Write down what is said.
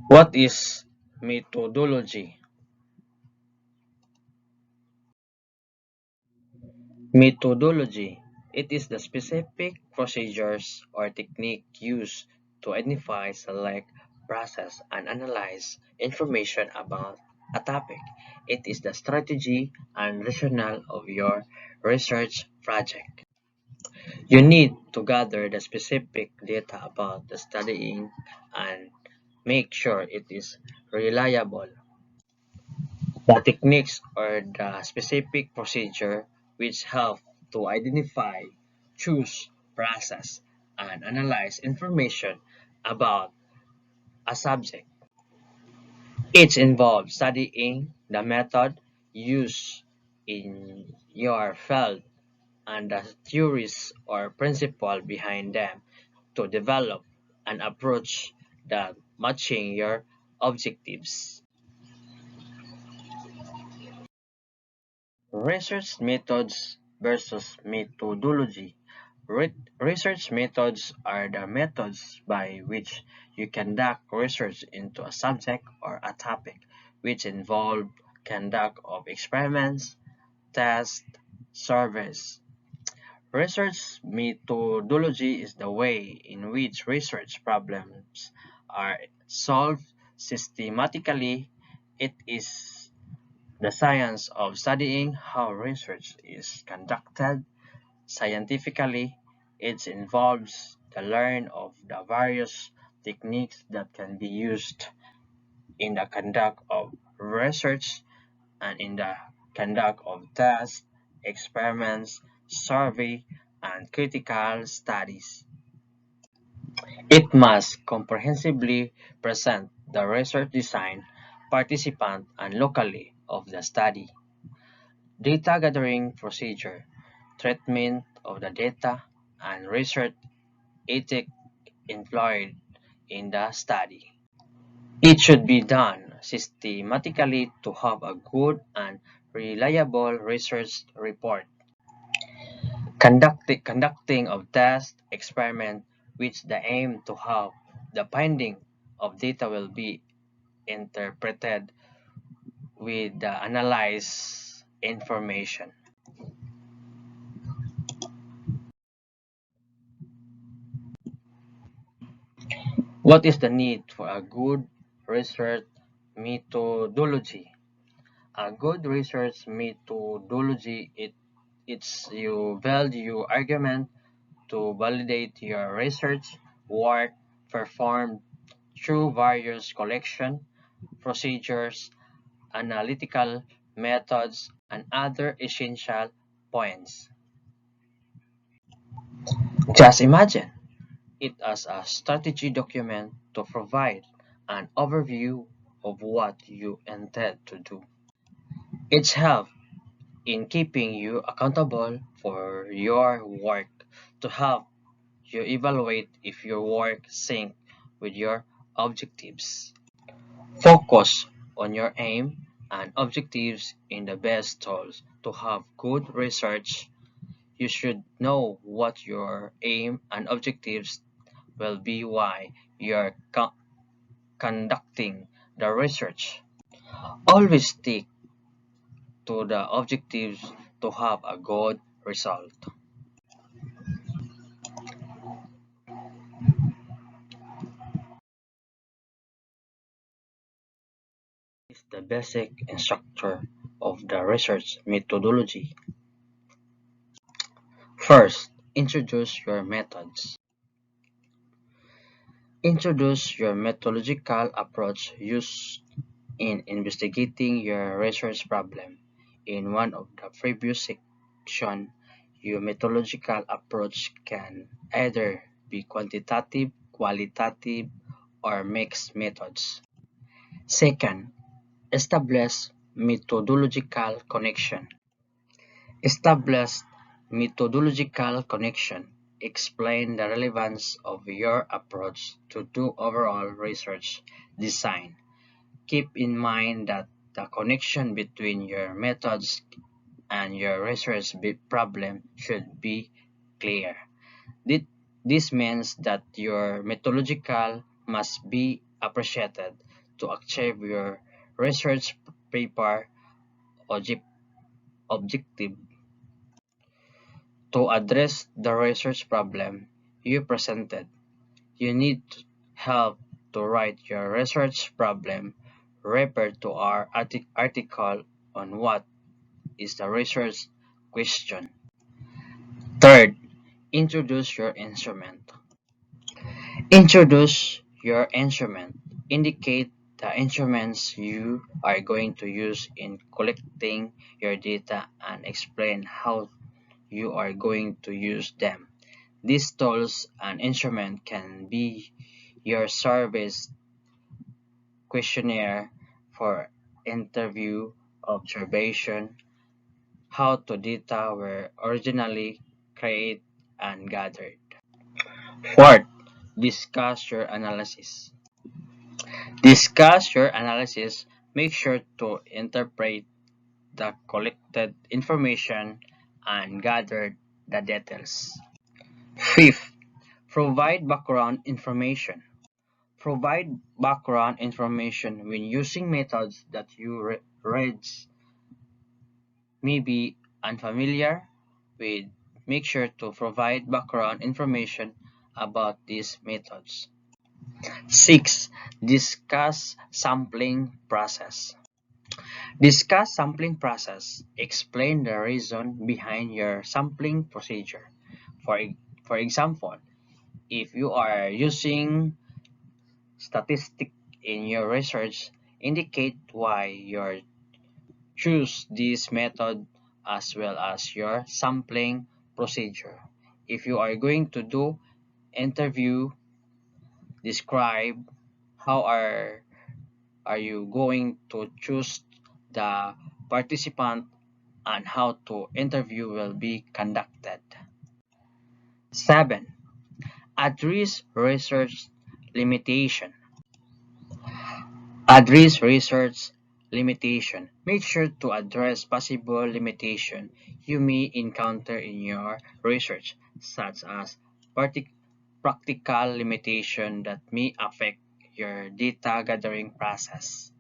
What is methodology? Methodology. It is the specific procedures or technique used to identify, select, process, and analyze information about a topic. It is the strategy and rationale of your research project. You need to gather the specific data about the studying and make sure it is reliable. The techniques or the specific procedure which help to identify, choose, process, and analyze information about a subject. Each involves studying the method used in your field and the theories or principle behind them to develop an approach that matching your objectives. Research methods versus methodology. Research methods are the methods by which you conduct research into a subject or a topic, which involve conduct of experiments, tests, surveys. Research methodology is the way in which research problems are solved systematically. It is the science of studying how research is conducted scientifically. It involves the learn of the various techniques that can be used in the conduct of research and in the conduct of tests, experiments, survey, and critical studies. It must comprehensively present the research design, participant, and locally of the study. Data gathering procedure, treatment of the data, and research ethics employed in the study. It should be done systematically to have a good and reliable research report. Conducting of tests, experiment, which the aim to have the finding of data will be interpreted with the analyzed information. What is the need for a good research methodology? A good research methodology it's you value argument to validate your research work performed through various collection, procedures, analytical methods, and other essential points. Just imagine it as a strategy document to provide an overview of what you intend to do. It's help in keeping you accountable for your work to help you evaluate if your work sync with your objectives. Focus on your aim and objectives in the best tools to have good research. You should know what your aim and objectives will be why you're conducting the research. Always stick to the objectives to have a good result. Is the basic structure of the research methodology. First, introduce your methods. Introduce your methodological approach used in investigating your research problem. In one of the previous sections, your methodological approach can either be quantitative, qualitative, or mixed methods. Second, establish methodological connection. Establish methodological connection. Explain the relevance of your approach to do overall research design. Keep in mind that the connection between your methods and your research problem should be clear. This means that your methodological must be appreciated to achieve your research paper objective. To address the research problem you presented, you need help to write your research problem. Refer to our article on what is the research question. Third, introduce your instrument. Introduce your instrument. Indicate the instruments you are going to use in collecting your data and explain how you are going to use them. These tools and instruments can be your service questionnaire for interview, observation, how to data were originally created and gathered. Fourth, discuss your analysis. Discuss your analysis. Make sure to interpret the collected information and gather the details. Fifth, provide background information. Provide background information when using methods that you read may be unfamiliar with. Make sure to provide background information about these methods. 6. Discuss sampling process. Discuss sampling process. Explain the reason behind your sampling procedure. For, for example, if you are using statistic in your research, indicate why you choose this method as well as your sampling procedure. If you are going to do interview, describe how are you going to choose the participant and how to interview will be conducted. 7. Address research limitation. Address research limitation. Make sure to address possible limitation you may encounter in your research, such as practical limitation that may affect your data gathering process.